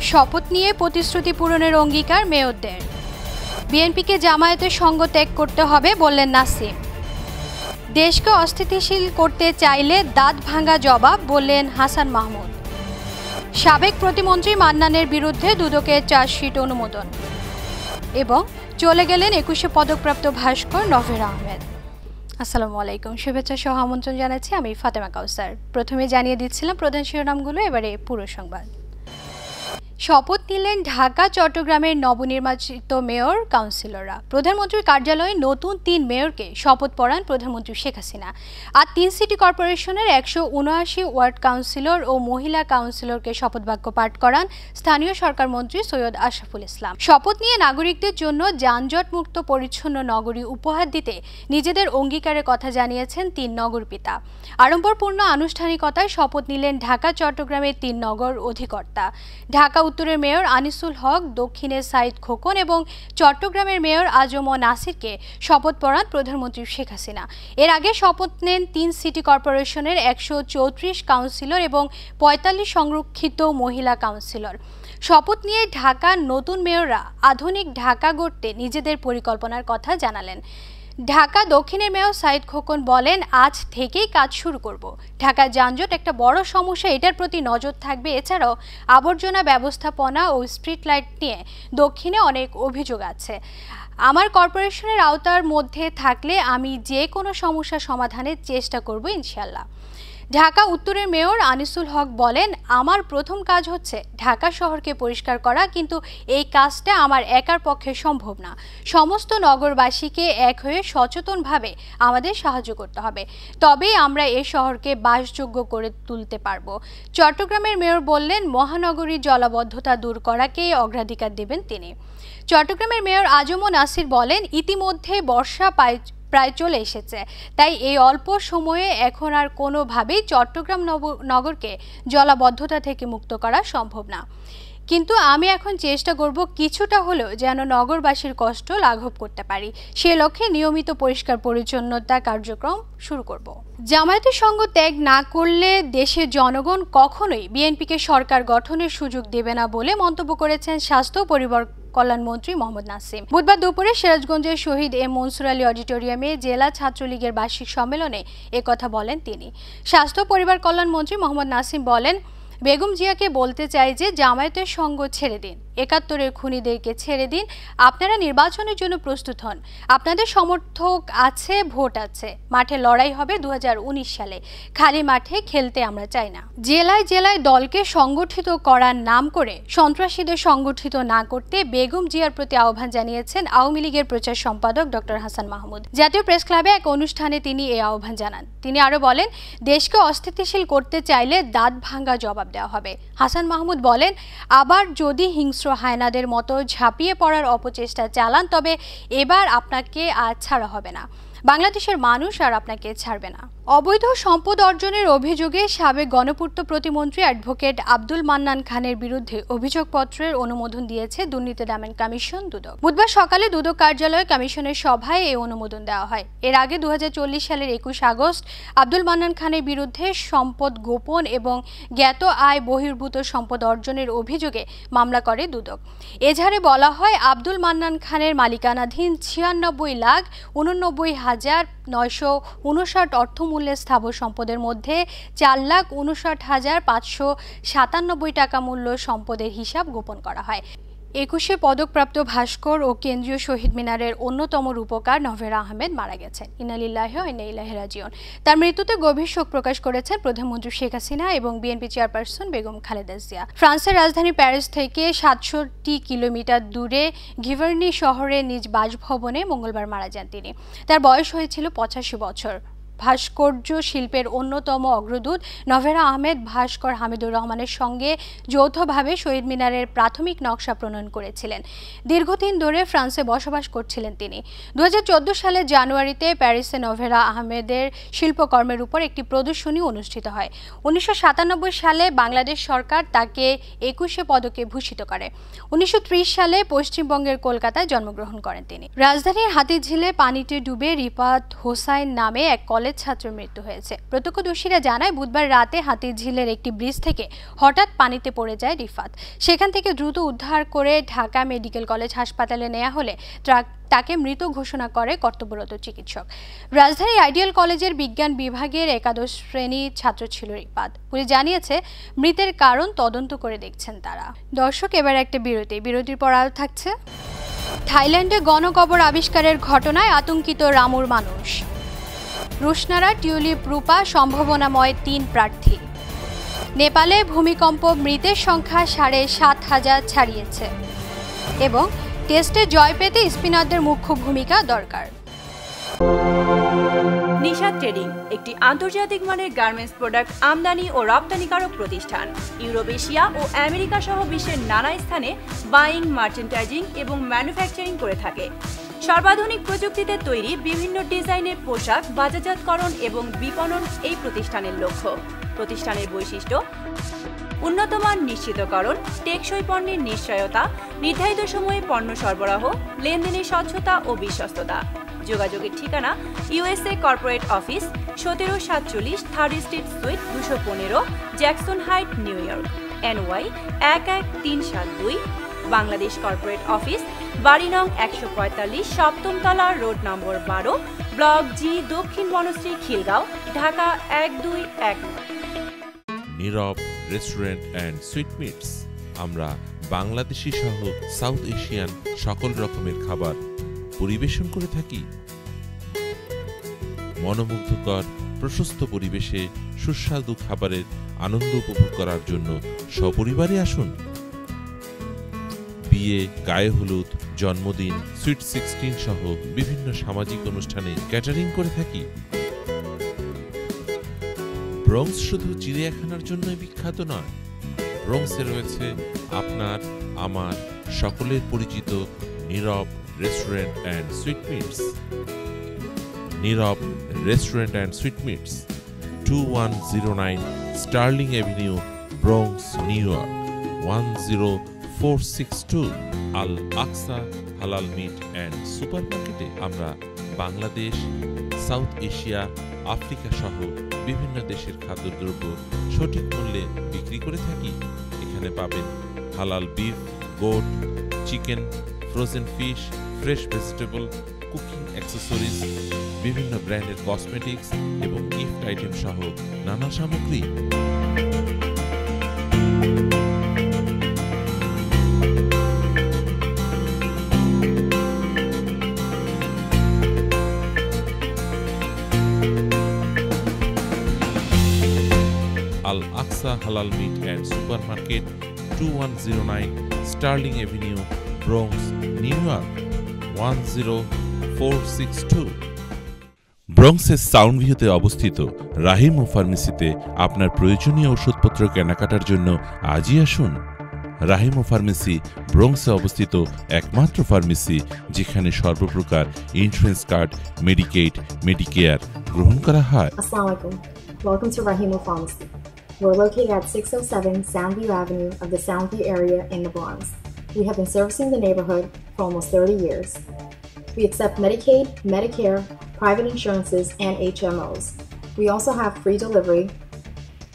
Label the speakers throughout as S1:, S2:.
S1: শপথ নিয়ে প্রতিশ্রুতি পূরণের অঙ্গীকার মেয়রদের। বিএনপিকে জামায়াতের সঙ্গ ত্যাগ করতে হবে বললেন নাসিম। দেশকে অস্থিতিশীল করতে চাইলে দাঁত ভাঙা জবাব বললেন হাসান মাহমুদ। সাবেক প্রতিমন্ত্রী মান্নানের বিরুদ্ধে দুদকের চার্জশিট অনুমোদন। এবং চলে গেলেন 21শে পদকপ্রাপ্ত ভাস্কর নভেরা আহমেদ। আসসালামু আলাইকুম, শুভেচ্ছা সহ আমন্ত্রণ জানাচ্ছি আমি ফাতেমা কাউসার। প্রথমে জানিয়ে দিচ্ছিলাম প্রধান শিরোনামগুলো, এবারে পুরো সংবাদ। শপথ নিলেন ঢাকা চট্টগ্রামের নবনির্বাচিত মেয়র কাউন্সিলররা। প্রধানমন্ত্রীর কার্যালয়ে নতুন 3 মেয়রকে শপথ পড়ান প্রধানমন্ত্রী শেখ হাসিনা। আর 3 সিটি কর্পোরেশনের 179 ওয়ার্ড কাউন্সিলর ও মহিলা কাউন্সিলরকে শপথ বাক্য পাঠ করান স্থানীয় সরকার মন্ত্রী সৈয়দ আশরাফুল ইসলাম। শপথ নিয়ে নাগরিকদের জন্য যানজটমুক্ত পরিচ্ছন্ন নগরী উপহার দিতে নিজেদের অঙ্গীকারের কথা জানিয়েছেন 3 নগরপিতা। আড়ম্বরপূর্ণ আনুষ্ঠানিকতায় শপথ নিলেন ঢাকা চট্টগ্রামের 3 নগর অধিকর্তা। ঢাকা উত্তরের মেয়র আনিসুল হক, দক্ষিণের সাইদ খোকন এবং চট্টগ্রামের মেয়র আজম নাসিরকে শপথ পড়ান প্রধানমন্ত্রী শেখ হাসিনা। এর আগে শপথ নেন 3 সিটি কর্পোরেশনের 134 কাউন্সিলর এবং 45 সংরক্ষিত মহিলা কাউন্সিলর। শপথ নিয়ে ঢাকার নতুন মেয়ররা আধুনিক ঢাকা গড়তে নিজেদের পরিকল্পনার কথা জানালেন। ঢাকা দক্ষিণের মেয়র সাইদ খোকন বলেন, আজ থেকেই কাজ শুরু করব। ঢাকার যানজট একটা বড় সমস্যা, এটার প্রতি নজর থাকবে। এছাড়াও আবর্জনা ব্যবস্থাপনা ও স্ট্রিট লাইট নিয়ে দক্ষিণে অনেক অভিযোগ আছে। আমার কর্পোরেশনের আওতার মধ্যে থাকলে আমি যে কোনো সমস্যা সমাধানের চেষ্টা করব ইনশাআল্লাহ। ঢাকা উত্তরের মেয়র আনিসুল হক বলেন, আমার প্রথম কাজ হচ্ছে ঢাকা শহরকে পরিষ্কার করা, কিন্তু এই কাজটা আমার একার পক্ষে সম্ভব না। সমস্ত নগরবাসীকে এক হয়ে সচেতনভাবে আমাদের সাহায্য করতে হবে, তবেই আমরা এই শহরকে বাসযোগ্য করে তুলতে পারব। চট্টগ্রামের মেয়র বললেন, মহানগরীর জলাবদ্ধতা দূর করাকেই অগ্রাধিকার দেবেন তিনি। চট্টগ্রামের মেয়র আজম নাসির বলেন, ইতিমধ্যে বর্ষা প্রায় চলে এসেছে, তাই এই অল্প সময়ে এখন আর কোনোভাবেই চট্টগ্রাম নগরকে জলাবদ্ধতা থেকে মুক্ত করা সম্ভব না, কিন্তু আমি এখন চেষ্টা করব কিছুটা হলেও যেন নগরবাসীর কষ্ট লাঘব করতে পারি। সে লক্ষ্যে নিয়মিত পরিষ্কার পরিচ্ছন্নতা কার্যক্রম শুরু করব। জামায়াতের সঙ্গ ত্যাগ না করলে দেশের জনগণ কখনোই বিএনপিকে সরকার গঠনের সুযোগ দেবে না বলে মন্তব্য করেছেন স্বাস্থ্য পরিবার কল্যাণমন্ত্রী মোহাম্মদ নাসিম। বুধবার দুপুরে সিরাজগঞ্জের শহীদ এম মনসুর আলী অডিটোরিয়ামে জেলা ছাত্রলীগের বার্ষিক সম্মেলনে একথা বলেন তিনি। স্বাস্থ্য পরিবার কল্যাণমন্ত্রী মোহাম্মদ নাসিম বলেন, বেগম জিয়াকে বলতে চাই যে জামায়াতের সঙ্গ ছেড়ে দিন, 71-এর খুনিদেরকে ছেড়ে দিন। আপনারা নির্বাচনের জন্য প্রস্তুত হন, আপনাদের সমর্থক আছে, ভোট আছে, মাঠে লড়াই হবে 2019 সালে। খালি মাঠে খেলতে আমরা চাই না। জেলায় জেলায় দলকে সংগঠিত করার নাম করে সন্ত্রাসীদের সংগঠিত না করতে বেগম জিয়ার প্রতি আহ্বান জানিয়েছেন আওয়ামী লীগের প্রচার সম্পাদক ডক্টর হাসান মাহমুদ। জাতীয় প্রেস ক্লাবে এক অনুষ্ঠানে তিনি এই আহ্বান জানান। তিনি আরো বলেন, দেশকে অস্থিতিশীল করতে চাইলে দাঁত ভাঙা জবাব দেওয়া হবে। হাসান মাহমুদ বলেন, আবার যদি হিংস্র হায়নাদের মতো ঝাঁপিয়ে পড়ার অপচেষ্টা চালান, তবে এবার আপনাকে আর ছাড়া হবে না, বাংলাদেশের মানুষ আর আপনাকে ছাড়বে না। অবৈধ সম্পদ অর্জনের অভিযোগে সাবেক গণপূর্ত প্রতিমন্ত্রী অ্যাডভোকেট আব্দুল মান্নান খানের বিরুদ্ধে অভিযোগপত্রের অনুমোদন দিয়েছে দুর্নীতি দমন কমিশন দুদক। বুধবার সকালে দুদক কার্যালয়ে কমিশনের সভায় এই অনুমোদন দেওয়া হয়। এর আগে 2040 সালের 21 আগস্ট আব্দুল মান্নান খানের বিরুদ্ধে সম্পদ গোপন এবং জ্ঞাত আয় বহির্ভূত সম্পদ অর্জনের অভিযোগে মামলা করে দুদক। এজাহারে বলা হয়, আব্দুল মান্নান খানের মালিকানাধীন 96,89,959 অর্থমূল্যের স্থাবর সম্পদের মধ্যে 4,59,597 টাকা মূল্য সম্পদের হিসাব গোপন করা হয়। 21শে পদকপ্রাপ্ত ভাস্কর ও কেন্দ্রীয় শহীদ মিনারের অন্যতম রূপকার নভেরা আহমেদ মারা গেছেন। ইন্না লিল্লাহি ওয়া ইন্না ইলাইহি রাজিউন। তার মৃত্যুতে গভীর শোক প্রকাশ করেছেন প্রধানমন্ত্রী শেখ হাসিনা এবং বিএনপি চেয়ারপারসন বেগম খালেদা জিয়া। ফ্রান্সের রাজধানী প্যারিস থেকে 67 কিলোমিটার দূরে গিভার্নি শহরে নিজ বাসভবনে মঙ্গলবার মারা যান তিনি। তার বয়স হয়েছিল 85 বছর। ভাস্কর্য শিল্পের অন্যতম অগ্রদূত নভেরা আহমেদ ভাস্কর হামিদুর রহমানের সঙ্গে যৌথভাবে শহীদ মিনারের প্রাথমিক নকশা প্রণয়ন করেছিলেন। দীর্ঘদিন ধরে ফ্রান্সে বসবাস করছিলেন তিনি। 2014 সালের জানুয়ারিতে প্যারিসে নভেরা আহমেদের শিল্পকর্মের উপর একটি প্রদর্শনী অনুষ্ঠিত হয়। 1997 সালে বাংলাদেশ সরকার তাকে 21শে পদকে ভূষিত করে। 1930 সালে পশ্চিমবঙ্গের কলকাতায় জন্মগ্রহণ করেন তিনি। রাজধানীর হাতিঝিলে পানিতে ডুবে রিফাত হোসাইন নামে এক কলেজ কলেজ ছাত্রের মৃত্যু হয়েছে। প্রত্যক্ষদর্শীরা জানায় বুধবার রাতে হাতিরঝিলের একটি ব্রিজ থেকে হঠাৎ পানিতে পড়ে যায় রিফাত। সেখান থেকে দ্রুত উদ্ধার করে ঢাকা মেডিকেল কলেজ হাসপাতালে নেওয়া হলে তাকে মৃত ঘোষণা করে কর্তব্যরত চিকিৎসক। রাজধানী আইডিয়াল কলেজের বিজ্ঞান বিভাগের একাদশ শ্রেণীর ছাত্র ছিল রিফাত। পুলিশ জানিয়েছে মৃতের কারণ তদন্ত করে দেখছেন তারা। দর্শক, এবার একটা বিরতির পর আরও থাকছে। থাইল্যান্ডে গণকবর আবিষ্কারের ঘটনায় আতঙ্কিত রামুর মানুষ। রুশনারা টিউলিপ রূপা সম্ভাবনাময় 3 প্রার্থী। নেপালে ভূমিকম্প মৃতের সংখ্যা 7,500 ছাড়িয়েছে। এবং টেস্টে জয় পেতে স্পিনারদের মুখ্য ভূমিকা দরকার।
S2: নিশাদ ট্রেডিং একটি আন্তর্জাতিক মানের গার্মেন্টস প্রোডাক্ট আমদানি ও রপ্তানিকারক প্রতিষ্ঠান। ইউরোপ, এশিয়া ও আমেরিকা সহ বিশ্বের নানা স্থানে বাইং, মার্চেন্টাইজিং এবং ম্যানুফ্যাকচারিং করে থাকে। সর্বাধুনিক প্রযুক্তিতে তৈরি বিভিন্ন ডিজাইনের পোশাক বাজারজাতকরণ এবং বিপণন এই প্রতিষ্ঠানের লক্ষ্য। প্রতিষ্ঠানের বৈশিষ্ট্য: উন্নতমান নিশ্চিতকরণ, টেকসই পণ্যের নিশ্চয়তা, নির্ধারিত সময়ে পণ্য সরবরাহ, লেনদেনের স্বচ্ছতা ও বিশ্বস্ততা। যোগাযোগের ঠিকানা: USA corporate office, 1747 third street sweet 215, Jackson height, new York, NY 11372। Bangladesh corporate office, বাড়ি নং 145, 7ম তলা, রোড নম্বর 12, ব্লক জি, দক্ষিণ বনশ্রী, খিলগাঁও, ঢাকা 1219।
S3: নীরব রেস্টুরেন্ট অ্যান্ড সুইটমিটস। আমরা বাংলাদেশি সহ সাউথ এশিয়ান সকল রকমের খাবার পরিবেশন করে থাকি। মনোমুগ্ধকর প্রশস্ত পরিবেশে সুস্বাদু খাবারের আনন্দ উপভোগ করার জন্য সপরিবারে আসুন। বিয়ে, গায়ে হলুদ, জন্মদিন, সুইট 16 সহ বিভিন্ন সামাজিক অনুষ্ঠানে ক্যাটারিং করে থাকি। ব্রঙ্কস শুধু চিড়িয়াখানার জন্যই বিখ্যাত নয়, ব্রঙ্কসে রয়েছে আপনার, আমার, সকলের পরিচিত Nirob restaurant and sweetmeats. Nirob restaurant and sweetmeats, 2109 Sterling Avenue, Bronx, New York, 10462। Al Aqsa halal meat and সুপারমার্কেটে আমরা বাংলাদেশ, সাউথ এশিয়া, আফ্রিকা সহ বিভিন্ন দেশের খাদ্যদ্রব্য সঠিক মূল্যে বিক্রি করে থাকি। এখানে পাবেন হালাল beef, goat, chicken, frozen fish, fresh vegetable, cooking accessories, বিভিন্ন ব্র্যান্ডের কসমেটিক্স এবং গিফট আইটেম সহ নানা সামগ্রী। Al Aqsa halal meat and supermarket, 2109 Sterling Avenue, Bronx, New York, 10462। ব্রঙ্কসের সাউন্ড ভিউতে অবস্থিত রাহিম ও ফার্মেসিতে আপনার প্রয়োজনীয় ওষুধপত্র কেনাকাটার জন্য আজই আসুন। রাহিম ও ফার্মেসি ব্রঙ্কসে অবস্থিত একমাত্র ফার্মেসি যেখানে সর্বপ্রকার ইন্স্যুরেন্স কার্ড, মেডিকেড, মেডিকেয়ার গ্রহণ করা হয়।
S4: Assalamu alaikum. Welcome to Rahimo Pharmacy. We're located at 607 Soundview Avenue of the Soundview area in the Bronx. We have been servicing the neighborhood for almost 30 years. We accept Medicaid, Medicare, private insurances, and HMOs. We also have free delivery.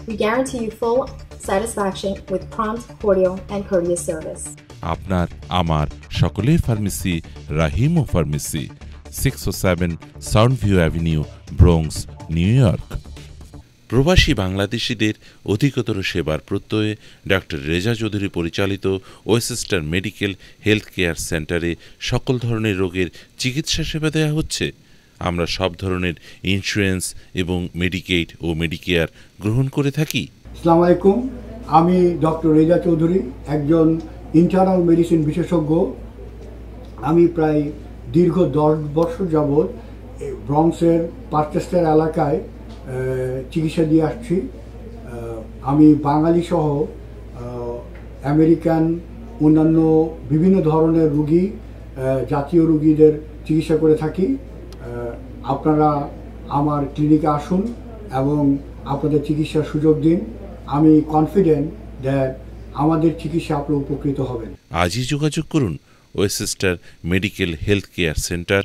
S4: We guarantee you full satisfaction with prompt, cordial, and courteous service.
S3: আপনার, আমার, সকলের pharmacy Rahim ও pharmacy, 607 Soundview Avenue, Bronx, New York. প্রবাসী বাংলাদেশিদের অধিকতর সেবার প্রত্যয়ে doctor Reza Chowdhury পরিচালিত ওয়েসেস্টার Medical Health care সেন্টারে সকল ধরনের রোগের চিকিৎসা সেবা দেওয়া হচ্ছে। আমরা সব ধরনের ইন্স্যুরেন্স এবং মেডিকেড ও মেডিকেয়ার গ্রহণ করে থাকি।
S5: আসসালামু আলাইকুম, আমি ডক্টর রেজা চৌধুরী, একজন ইন্টারনাল মেডিসিন বিশেষজ্ঞ। আমি প্রায় দীর্ঘ 10 বছর যাবৎ ব্রঙ্কসের পার্চেস্টার এলাকায় চিকিৎসা দিয়ে আসছি। আমি বাঙালি সহ আমেরিকান অন্যান্য বিভিন্ন ধরনের রুগী, জাতীয় রুগীদের চিকিৎসা করে থাকি। আপনারা আমার ক্লিনিকে আসুন এবং আপনাদের চিকিৎসার সুযোগ দিন। আমি কনফিডেন্ট দ্যাট আমাদের চিকিৎসা আপনারা উপকৃত হবেন।
S3: আজই যোগাযোগ করুন Westchester Medical Health Care Center,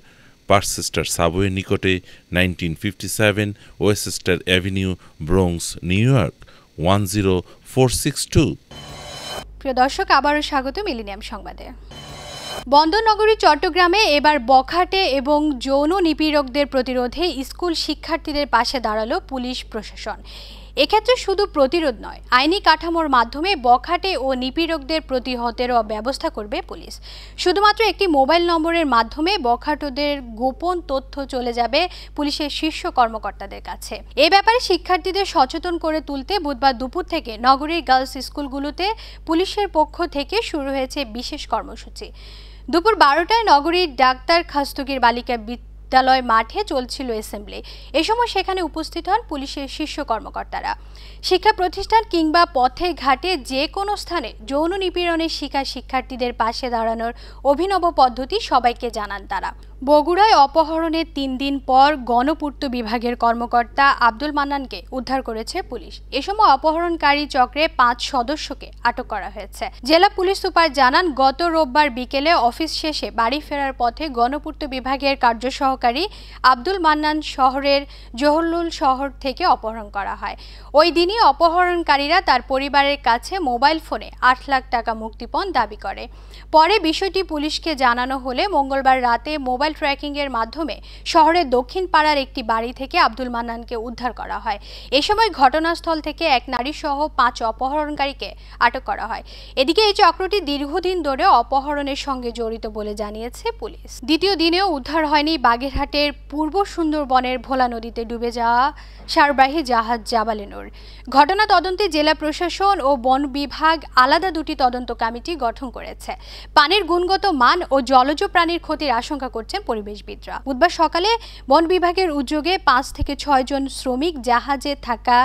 S3: Parkchester Subway নিকটে 1957 Westchester Avenue, Bronx, New York 10462।
S1: প্রিয় দর্শক, আবারও স্বাগত মিলেনিয়াম সংবাদে। বন্দরনগরী চট্টগ্রামে এবার বখাটে এবং যৌন নিপীড়কদের প্রতিরোধে স্কুল শিক্ষার্থীদের পাশে দাঁড়ালো পুলিশ প্রশাসন। এক্ষেত্রে শুধু প্রতিরোধ নয়, আইনি কাঠামোর মাধ্যমে বখাটে ও নিপীড়কদের প্রতিহতেরও ব্যবস্থা করবে পুলিশ। শুধুমাত্র একটি মোবাইল নম্বরের মাধ্যমে বখাটেদের গোপন তথ্য চলে যাবে পুলিশের শীর্ষ কর্মকর্তাদের কাছে। এ ব্যাপারে শিক্ষার্থীদের সচেতন করে তুলতে বুধবার দুপুর থেকে নগরীর গার্লস স্কুলগুলোতে পুলিশের পক্ষ থেকে শুরু হয়েছে বিশেষ কর্মসূচি। দুপুর 12টায় নগরীর ডাক্তার খাস্তগীর বালিকা বিদ্যালয় মাঠে চলছিল অ্যাসেম্বলি। এ সময় সেখানে উপস্থিত হন পুলিশের শীর্ষ কর্মকর্তারা। শিক্ষা প্রতিষ্ঠান কিংবা পথে ঘাটে যে কোনো স্থানে যৌন নিপীড়নের শিকার শিক্ষার্থীদের পাশে দাঁড়ানোর অভিনব পদ্ধতি সবাইকে জানান তারা। বগুড়ায় অপহরণের 3 দিন পর গণপূর্ত বিভাগের কর্মকর্তা আব্দুল মান্নানকে উদ্ধার করেছে পুলিশ। এ সময় অপহরণকারী চক্রে 5 সদস্যকে আটক করা হয়েছে। জেলা পুলিশ সুপার জানান, গত রোববার বিকেলে অফিস শেষে বাড়ি ফেরার পথে গণপূর্ত বিভাগের কার্য সহকারী আব্দুল মান্নান শহরের জহরলুল শহর থেকে অপহরণ করা হয়। ওই দিনই অপহরণকারীরা তার পরিবারের কাছে মোবাইল ফোনে 8 লাখ টাকা মুক্তিপণ দাবি করে। পরে বিষয়টি পুলিশকে জানানো হলে মঙ্গলবার রাতে মোবাইল ট্র্যাকিং এর মাধ্যমে শহরের দক্ষিণ পাড়ার একটি বাড়ি থেকে আব্দুল মান্নানকে উদ্ধার করা হয়। এ সময় ঘটনাস্থল থেকে এক নারী সহ 5 অপহরণকারীকে আটক করা হয়। এদিকে এই চক্রটি দীর্ঘদিন ধরে অপহরণের সঙ্গে জড়িত বলে জানিয়েছে পুলিশ। দ্বিতীয় দিনেও উদ্ধার হয়নি বাগেরহাটের পূর্ব সুন্দরবনের ভোলা নদীতে ডুবে যাওয়া সারবাহী জাহাজ জাবালে নূর। ঘটনা তদন্তে জেলা প্রশাসন ও বন বিভাগ আলাদা 2টি তদন্ত কমিটি গঠন করেছে। পানির গুণগত মান ও জলজ প্রাণীর ক্ষতির আশঙ্কা করছেন পরিবেশবিদরা। বুধবার সকালে বন বিভাগের উদ্যোগে 5 থেকে 6 জন শ্রমিক জাহাজে থাকা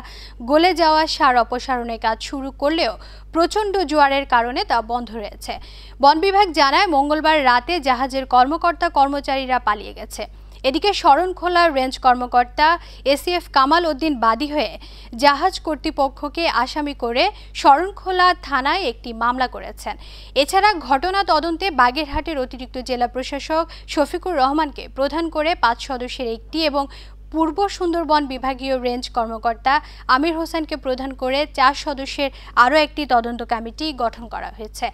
S1: গলে যাওয়া সার অপসারণের কাজ শুরু করলেও প্রচণ্ড জোয়ারের কারণে তা বন্ধ রয়েছে। বন বিভাগ জানায়, মঙ্গলবার রাতে জাহাজের কর্মচারীরা পালিয়ে গেছে। এদিকে শরণখোলা রেঞ্জ কর্মকর্তা এসিএফ কামাল উদ্দিন বাদী হয়ে জাহাজ কর্তৃপক্ষকে আসামি করে শরণখোলা থানায় একটি মামলা করেছেন। এছাড়া ঘটনা তদন্তে বাগেরহাটের অতিরিক্ত জেলা প্রশাসক শফিকুর রহমানকে প্রধান করে 5 সদস্যের একটি এবং পূর্ব সুন্দরবন বিভাগীয় রেঞ্জ কর্মকর্তা আমির হোসেনকে প্রধান করে 4 সদস্যের আরও একটি তদন্ত কমিটি গঠন করা হয়েছে।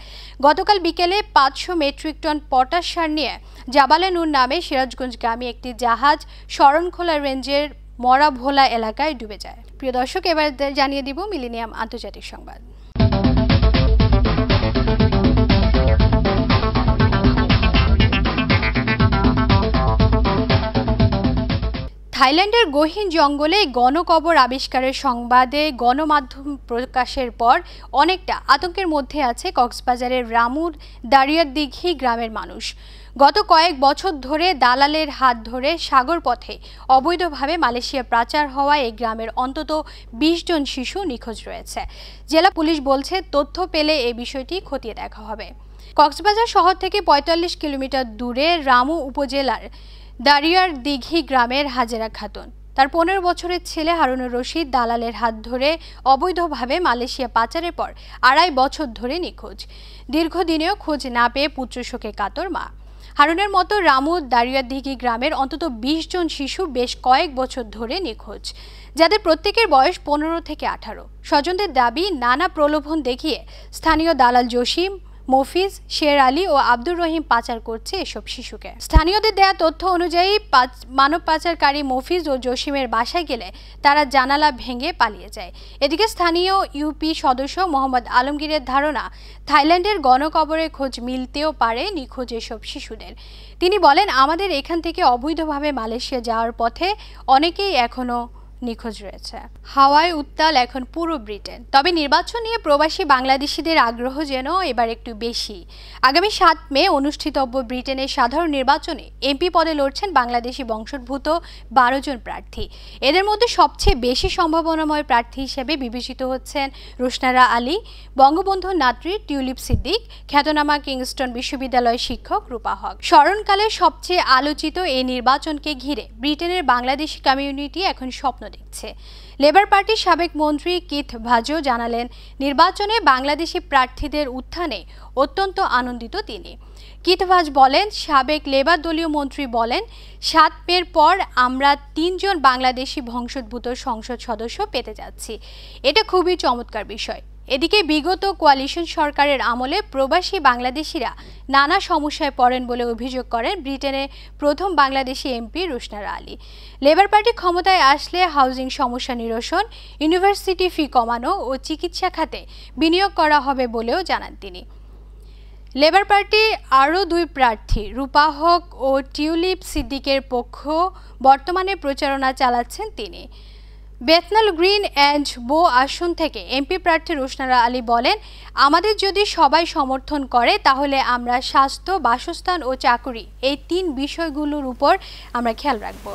S1: গতকাল বিকেলে 500 মেট্রিক টন পটাশ সার নিয়ে জাবালে নূর নামে সিরাজগঞ্জগামী একটি জাহাজ শরণখোলা রেঞ্জের মরা ভোলা এলাকায় ডুবে যায়। প্রিয় দর্শক, এবার জানিয়ে দিব মিলেনিয়াম আন্তর্জাতিক সংবাদ। থাইল্যান্ডের গহীন জঙ্গলে গণকবর আবিষ্কারের সংবাদে গণমাধ্যম প্রকাশের পর অনেকটা আতঙ্কের মধ্যে আছে কক্সবাজারের রামুর দারিয়াদিঘি গ্রামের মানুষ। গত কয়েক বছর ধরে দালালের হাত ধরে সাগর পথে অবৈধভাবে মালয়েশিয়া পাচার হওয়া এই গ্রামের অন্তত 20 জন শিশু নিখোঁজ রয়েছে। জেলা পুলিশ বলছে, তথ্য পেলে এই বিষয়টি খতিয়ে দেখা হবে। কক্সবাজার শহর থেকে 45 কিলোমিটার দূরে রামু উপজেলার দারিয়ার দিঘি গ্রামের হাজেরা খাতুন তার 15 বছরের ছেলে হারুনুর রশিদ দিঘির হাত ধরে অবৈধভাবে মালয়েশিয়া পাচারের পর 2.5 বছর ধরে নিখোঁজ। দীর্ঘদিনেও খোঁজ না পেয়ে পুত্রশোকে কাতর মা। হারুনের মতো রামুর দারিয়াদিঘি গ্রামের অন্তত 20 জন শিশু বেশ কয়েক বছর ধরে নিখোঁজ, যাদের প্রত্যেকের বয়স 15 থেকে 18। স্বজনদের দাবি, নানা প্রলোভন দেখিয়ে স্থানীয় দালাল জসিম, মফিজ, শের আলী ও আব্দুর রহিম পাচার করছে এসব শিশুকে। স্থানীয়দের দেয়া তথ্য অনুযায়ী মানব পাচারকারী মফিজ ও জসিমের বাসায় গেলে তারা জানালা ভেঙে পালিয়ে যায়। এদিকে স্থানীয় ইউপি সদস্য মোহাম্মদ আলমগীরের ধারণা, থাইল্যান্ডের গণকবরের খোঁজ মিলতেও পারে নিখোঁজ এসব শিশুদের। তিনি বলেন, আমাদের এখান থেকে অবৈধভাবে মালয়েশিয়া যাওয়ার পথে অনেকেই এখনো নিখোঁজ রয়েছে। হাওয়ায় উত্তাল এখন পুরো ব্রিটেন। তবে নির্বাচন নিয়ে প্রবাসী বাংলাদেশিদের আগ্রহ যেন এবার একটু বেশি। আগামী 7 মে অনুষ্ঠিতব্য ব্রিটেনের সাধারণ নির্বাচনে এমপি পদে লড়ছেন বাংলাদেশি বংশোদ্ভূত 12 জন প্রার্থী। এদের মধ্যে সবচেয়ে বেশি সম্ভাবনাময় প্রার্থী হিসেবে বিবেচিত হচ্ছেন রুশনারা আলী, বঙ্গবন্ধু নাতৃ টিউলিপ সিদ্দিক, খ্যাতনামা কিংস্টন বিশ্ববিদ্যালয়ের শিক্ষক রূপা হক। স্মরণকালে সবচেয়ে আলোচিত এই নির্বাচনকে ঘিরে ব্রিটেনের বাংলাদেশি কমিউনিটি এখন স্বপ্ন দেখছে। লেবার পার্টির সাবেক মন্ত্রী কিথ ভাজো জানালেন, নির্বাচনে বাংলাদেশি প্রার্থীদের উত্থানে অত্যন্ত আনন্দিত তিনি। কিতভাজ বলেন, সাবেক লেবার দলীয় মন্ত্রী বলেন, 7 মের পর আমরা 3 জন বাংলাদেশি বংশোদ্ভূত সংসদ সদস্য পেতে যাচ্ছি। এটা খুবই চমৎকার বিষয়। এদিকে বিগত কোয়ালিশন সরকারের আমলে প্রবাসী বাংলাদেশিরা নানা সমস্যায় পড়েন বলে অভিযোগ করেন ব্রিটেনের প্রথম Bangladeshi MP Rushnara Ali. Labour party ক্ষমতায় আসলে হাউজিং সমস্যা নিরসন, ইউনিভার্সিটি ফি কমানো ও চিকিৎসা খাতে বিনিয়োগ করা হবে বলেও জানান তিনি। লেবার পার্টি আরও 2 প্রার্থী রূপা হক ও টিউলিপ সিদ্দিকের পক্ষ বর্তমানে প্রচারণা চালাচ্ছেন তিনি। বেথনাল গ্রিন অ্যান্ড বো আসন থেকে এমপি প্রার্থী রুশনারা আলী বলেন, আমাদের যদি সবাই সমর্থন করে তাহলে আমরা স্বাস্থ্য, বাসস্থান ও চাকুরি এই 3 বিষয়গুলোর উপর আমরা খেয়াল রাখব।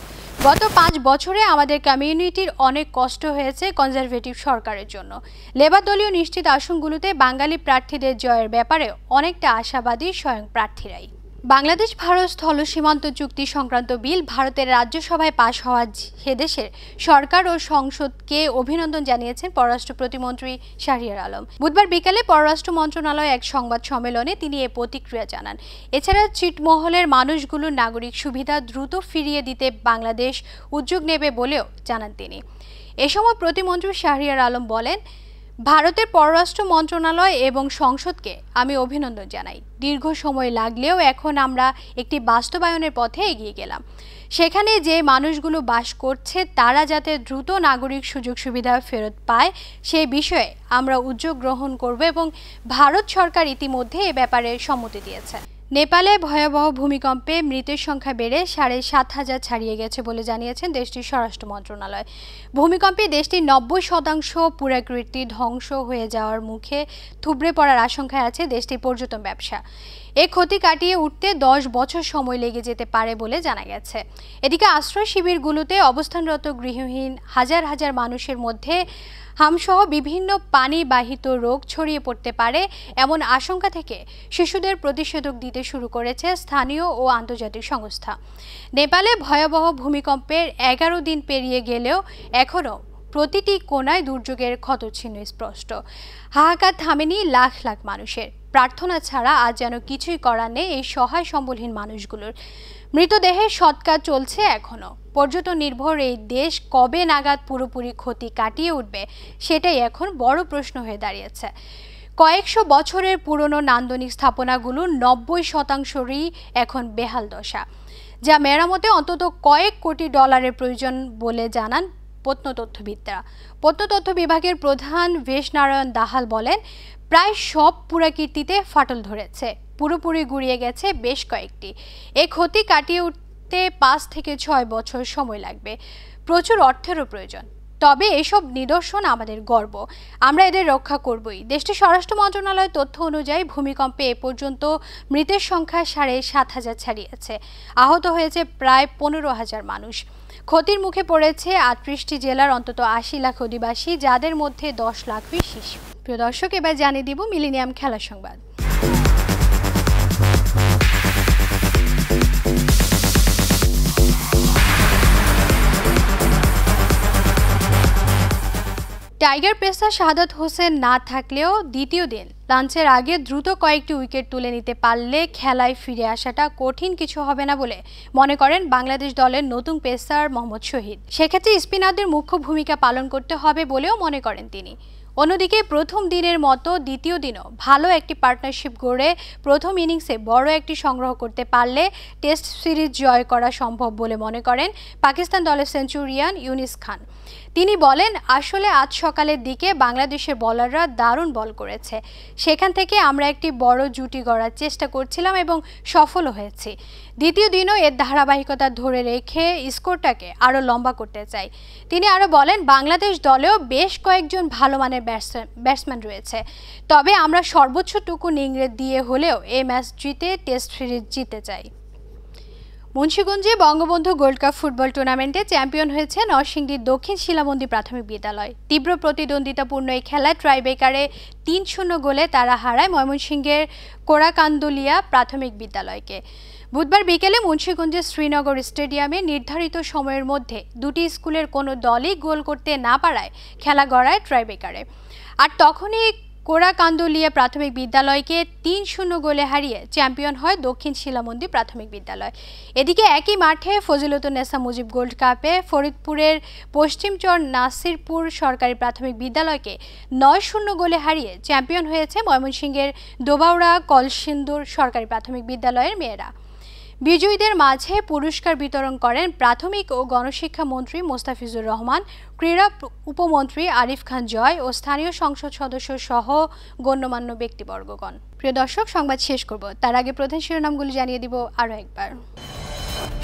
S1: গত 5 বছরে আমাদের কমিউনিটির অনেক কষ্ট হয়েছে কনজারভেটিভ সরকারের জন্য। লেবার দলীয় নিশ্চিত আসনগুলোতে বাঙালি প্রার্থীদের জয়ের ব্যাপারে অনেকটা আশাবাদী স্বয়ং প্রার্থীরাই। বাংলাদেশ ভারত স্থল সীমান্ত চুক্তি সংক্রান্ত বিল ভারতের রাজ্যসভায় পাশ হওয়া সেদেশের সরকার ও সংসদকে অভিনন্দন জানিয়েছেন পররাষ্ট্র প্রতিমন্ত্রী শাহরিয়ার আলম। বুধবার বিকালে পররাষ্ট্র মন্ত্রণালয়ে এক সংবাদ সম্মেলনে তিনি এ প্রতিক্রিয়া জানান। এছাড়া ছিটমহলের মানুষগুলোর নাগরিক সুবিধা দ্রুত ফিরিয়ে দিতে বাংলাদেশ উদ্যোগ নেবে বলেও জানান তিনি। এ সময় প্রতিমন্ত্রী শাহরিয়ার আলম বলেন, ভারতের পররাষ্ট্র মন্ত্রণালয় এবং সংসদকে আমি অভিনন্দন জানাই। দীর্ঘ সময় লাগলেও এখন আমরা একটি বাস্তবায়নের পথে এগিয়ে গেলাম। সেখানে যে মানুষগুলো বাস করছে তারা যাতে দ্রুত নাগরিক সুযোগ সুবিধা ফেরত পায় সেই বিষয়ে আমরা উদ্যোগ গ্রহণ করব এবং ভারত সরকার ইতিমধ্যে এ ব্যাপারে সম্মতি দিয়েছে। নেপালে ভয়াবহ ভূমিকম্পে মৃতের সংখ্যা বেড়ে 7,500 ছাড়িয়ে গেছে বলে জানিয়েছেন দেশটির স্বরাষ্ট্র মন্ত্রণালয়। ভূমিকম্পে দেশটির 90% পুরাকীর্তি ধ্বংস হয়ে যাওয়ার মুখে থুবড়ে পড়ার আশঙ্কায় আছে দেশটির পর্যটন ব্যবসা। এই ক্ষতি কাটিয়ে উঠতে 10 বছর সময় লেগে যেতে পারে বলে জানা গেছে। এদিকে আশ্রয় শিবিরগুলোতে অবস্থানরত গৃহহীন হাজার হাজার মানুষের মধ্যে হামসহ বিভিন্ন পানিবাহিত রোগ ছড়িয়ে পড়তে পারে এমন আশঙ্কা থেকে শিশুদের প্রতিষেধক দিতে শুরু করেছে স্থানীয় ও আন্তর্জাতিক সংস্থা। নেপালে ভয়াবহ ভূমিকম্পের 11 দিন পেরিয়ে গেলেও এখনও প্রতিটি কোণায় দুর্যোগের ক্ষতচিহ্ন স্পষ্ট। হাহাকার থামেনি লাখ লাখ মানুষের। প্রার্থনা ছাড়া আজ যেন কিছুই করার নেই এই সহায় সম্বলহীন মানুষগুলোর। মৃতদেহের সৎকার চলছে এখনও। পর্যটন নির্ভর এই দেশ কবে নাগাদ পুরোপুরি ক্ষতি কাটিয়ে উঠবে সেটাই এখন বড় প্রশ্ন হয়ে দাঁড়িয়েছে। কয়েকশো বছরের পুরনো নান্দনিক স্থাপনাগুলোর 90%রই এখন বেহাল দশা, যা মেরামতে অন্তত কয়েক কোটি ডলারের প্রয়োজন বলে জানান প্রত্নতত্ত্ববিদরা। প্রত্নতত্ত্ব বিভাগের প্রধান ভেশনারায়ণ দাহাল বলেন, প্রায় সব পুরাকীর্তিতে ফাটল ধরেছে, পুরোপুরি গুড়িয়ে গেছে বেশ কয়েকটি। এই ক্ষতি কাটিয়ে উঠতে 5 থেকে 6 বছর সময় লাগবে। প্রচুর অর্থেরও প্রয়োজন। তবে এসব নিদর্শন আমাদের গর্ব, আমরা এদের রক্ষা করবই। দেশটির স্বরাষ্ট্র মন্ত্রণালয়ের তথ্য অনুযায়ী ভূমিকম্পে এ পর্যন্ত মৃতের সংখ্যা 7,500 ছাড়িয়েছে। আহত হয়েছে প্রায় 15,000 মানুষ। ক্ষতির মুখে পড়েছে 38টি জেলার অন্তত 80 লাখ অধিবাসী, যাদের মধ্যে 10 লাখই শিশু। প্রিয় দর্শক, এবার জানিয়ে দিব মিলেনিয়াম খেলার সংবাদ। টাইগার পেসার শাহাদাত হোসেন না থাকলেও দ্বিতীয় দিন লাঞ্চের আগে দ্রুত কয়েকটি উইকেট তুলে নিতে পারলে খেলায় ফিরে আসাটা কঠিন কিছু হবে না বলে মনে করেন বাংলাদেশ দলের নতুন পেসার মোহাম্মদ শহীদ। সেক্ষেত্রে স্পিনারদের মুখ্য ভূমিকা পালন করতে হবে বলেও মনে করেন তিনি। অন্যদিকে প্রথম দিনের মতো দ্বিতীয় দিনও ভালো একটি পার্টনারশিপ গড়ে প্রথম ইনিংসে বড় একটি সংগ্রহ করতে পারলে টেস্ট সিরিজ জয় করা সম্ভব বলে মনে করেন পাকিস্তান দলের সেঞ্চুরিয়ান ইউনিস খান। তিনি বলেন, আসলে আজ সকালের দিকে বাংলাদেশের বোলাররা দারুণ বল করেছে। সেখান থেকে আমরা একটি বড় জুটি গড়ার চেষ্টা করছিলাম এবং সফলও হয়েছি। দ্বিতীয় দিনও এর ধারাবাহিকতা ধরে রেখে স্কোরটাকে আরও লম্বা করতে চাই। তিনি আরও বলেন, বাংলাদেশ দলেও বেশ কয়েকজন ভালো মানের ব্যাটসম্যান রয়েছে, তবে আমরা সর্বোচ্চটুকু নিংড়ে দিয়ে হলেও এই ম্যাচ জিতে টেস্ট সিরিজ জিতে চাই। মুন্সিগঞ্জে বঙ্গবন্ধু গোল্ড কাপ ফুটবল টুর্নামেন্টে চ্যাম্পিয়ন হয়েছে নরসিংদীর দক্ষিণ শিলামন্দি প্রাথমিক বিদ্যালয়। তীব্র প্রতিদ্বন্দ্বিতাপূর্ণ এই খেলায় ট্রাইব্রেকারে 3-0 গোলে তারা হারায় ময়মনসিংহের কোড়াকান্দুলিয়া প্রাথমিক বিদ্যালয়কে। বুধবার বিকেলে মুন্সিগঞ্জের শ্রীনগর স্টেডিয়ামে নির্ধারিত সময়ের মধ্যে দুটি স্কুলের কোনো দলই গোল করতে না পারায় খেলা গড়ায় ট্রাইব্রেকারে। আর তখনই কোড়াকান্দুলিয়া প্রাথমিক বিদ্যালয়কে ৩-০ গোলে হারিয়ে চ্যাম্পিয়ন হয় দক্ষিণ শিলামন্দি প্রাথমিক বিদ্যালয়। এদিকে একই মাঠে ফজিলতুন্নেসা মুজিব গোল্ড কাপে ফরিদপুরের পশ্চিমচর নাসিরপুর সরকারি প্রাথমিক বিদ্যালয়কে ৯-০ গোলে হারিয়ে চ্যাম্পিয়ন হয়েছে ময়মনসিংহের দোবাউড়া কলসিন্দুর সরকারি প্রাথমিক বিদ্যালয়ের মেয়েরা। বিজয়ীদের মাঝে পুরস্কার বিতরণ করেন প্রাথমিক ও গণশিক্ষা মন্ত্রী মোস্তাফিজুর রহমান, ক্রীড়া উপমন্ত্রী আরিফ খান জয় ও স্থানীয় সংসদ সদস্য সহ গণ্যমান্য ব্যক্তিবর্গগণ। প্রিয় দর্শক, সংবাদ শেষ করব তার আগে প্রধান শিরোনামগুলি জানিয়ে দিব আরও একবার।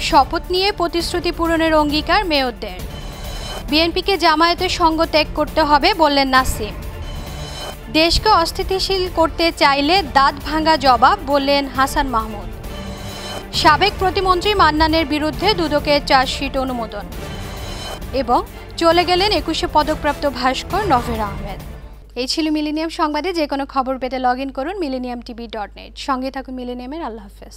S1: শপথ নিয়ে প্রতিশ্রুতি পূরণের অঙ্গীকার মেয়রদের। বিএনপিকে জামায়াতের সঙ্গ ত্যাগ করতে হবে বললেন নাসিম। দেশকে অস্থিতিশীল করতে চাইলে দাঁত ভাঙা জবাব বললেন হাসান মাহমুদ। সাবেক প্রতিমন্ত্রী মান্নানের বিরুদ্ধে দুদকের চার্জশিট অনুমোদন এবং চলে গেলেন ২১শে পদকপ্রাপ্ত ভাস্কর নভের আহমেদ। এই ছিল মিলেনিয়াম সংবাদে। যে কোনো খবর পেতে লগ ইন করুন millenniumtv.net। সঙ্গে থাকুন মিলেনিয়ামের। আল্লাহ হাফেজ।